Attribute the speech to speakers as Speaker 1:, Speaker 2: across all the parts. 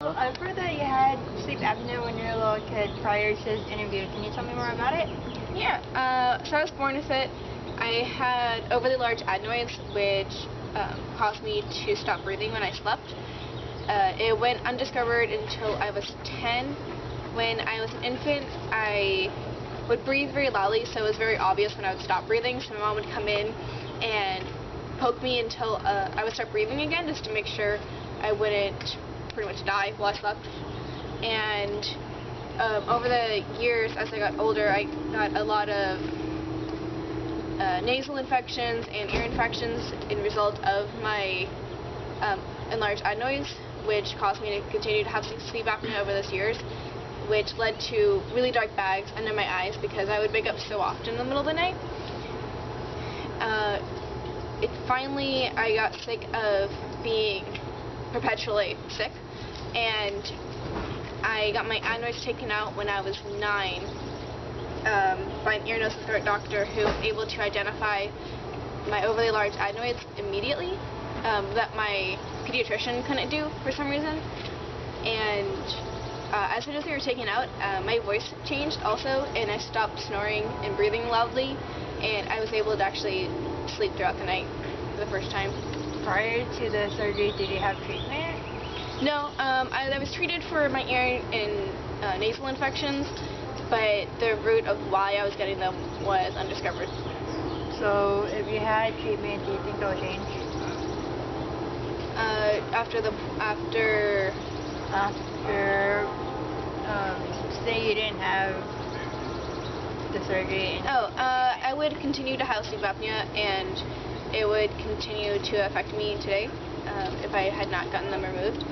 Speaker 1: I've heard that you had sleep apnea when you were a little kid prior to this interview. Can you tell me more about it?
Speaker 2: Yeah, so I was born with it. I had overly large adenoids, which caused me to stop breathing when I slept. It went undiscovered until I was 10. When I was an infant, I would breathe very loudly, so it was very obvious when I would stop breathing. So my mom would come in and poke me until I would start breathing again, just to make sure I wouldn't pretty much die while I slept. And over the years, as I got older, I got a lot of nasal infections and ear infections in result of my enlarged adenoids, which caused me to continue to have sleep apnea over those years, which led to really dark bags under my eyes because I would wake up so often in the middle of the night. Finally, I got sick of being perpetually sick, and I got my adenoids taken out when I was 9 by an ear, nose, and throat doctor who was able to identify my overly large adenoids immediately that my pediatrician couldn't do for some reason. And as soon as they were taken out, my voice changed also, and I stopped snoring and breathing loudly, and I was able to actually sleep throughout the night for the first time.
Speaker 1: Prior to the surgery, did you have treatment?
Speaker 2: No, I was treated for my ear and nasal infections, but the root of why I was getting them was undiscovered.
Speaker 1: So if you had treatment, do you think that would change? Say you didn't have the surgery.
Speaker 2: I would continue to have sleep apnea, and it would continue to affect me today if I had not gotten them removed.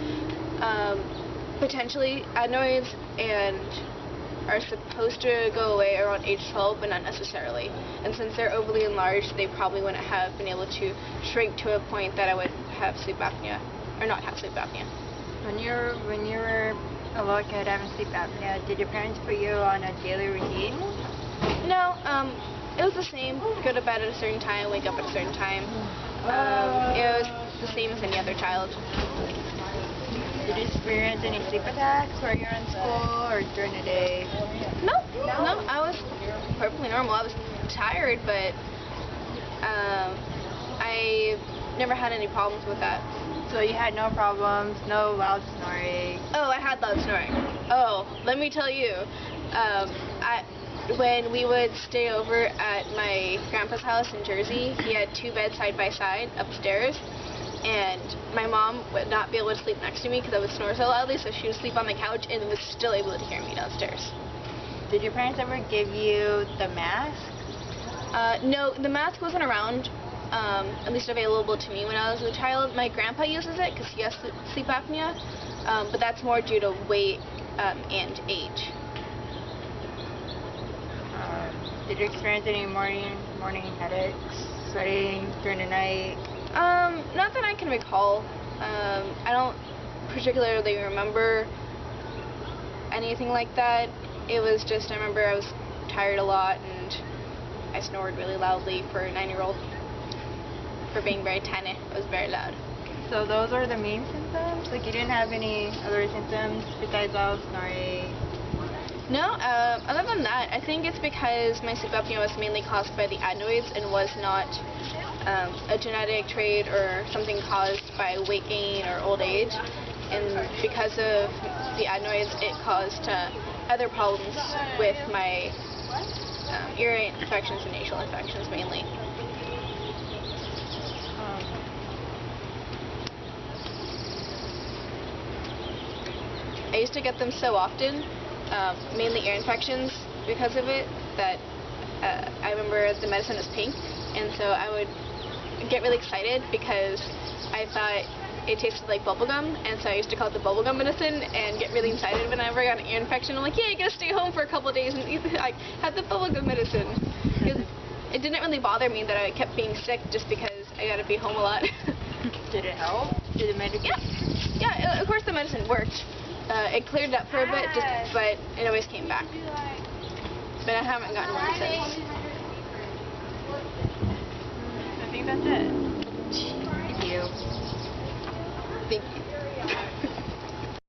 Speaker 2: Potentially, adenoids are supposed to go away around age 12, but not necessarily. And since they're overly enlarged, they probably wouldn't have been able to shrink to a point that I would have sleep apnea, or not have sleep apnea.
Speaker 1: When you were a little kid having sleep apnea, did your parents put you on a daily routine?
Speaker 2: No, it was the same. Go to bed at a certain time, wake up at a certain time. It was the same as any other child.
Speaker 1: Did you experience any sleep attacks while you were in school or during the day?
Speaker 2: No, I was perfectly normal. I was tired, but I never had any problems with that.
Speaker 1: So you had no problems, no loud snoring?
Speaker 2: Oh, I had loud snoring. Oh, let me tell you. When we would stay over at my grandpa's house in Jersey, he had 2 beds side by side upstairs, and my mom would not be able to sleep next to me because I would snore so loudly, so she would sleep on the couch and was still able to hear me downstairs.
Speaker 1: Did your parents ever give you the mask?
Speaker 2: No, the mask wasn't around, at least available to me when I was a child. My grandpa uses it because he has sleep apnea, but that's more due to weight and age.
Speaker 1: Did you experience any morning headaches, sweating during the night?
Speaker 2: Not that I can recall. I don't particularly remember anything like that. It was just, I remember I was tired a lot and I snored really loudly for a 9-year-old. For being very tiny, it was very loud.
Speaker 1: So those are the main symptoms? Like you didn't have any other symptoms besides loud snoring?
Speaker 2: No, other than that, I think it's because my sleep apnea was mainly caused by the adenoids and was not a genetic trait or something caused by weight gain or old age. And because of the adenoids, it caused other problems with my ear infections and nasal infections mainly. I used to get them so often, mainly ear infections because of it, that I remember the medicine was pink, and so I would get really excited because I thought it tasted like bubblegum, and so I used to call it the bubblegum medicine and get really excited whenever I got an ear infection. I'm like, yeah, I gotta stay home for a couple of days and I had the bubblegum medicine. It didn't really bother me that I kept being sick just because I gotta be home a lot.
Speaker 1: Did it help? Did the medicine?
Speaker 2: Yeah, of course the medicine worked. It cleared up for a bit, but it always came back. But I haven't gotten one since.
Speaker 1: I think that's it. Thank you.
Speaker 2: Thank you.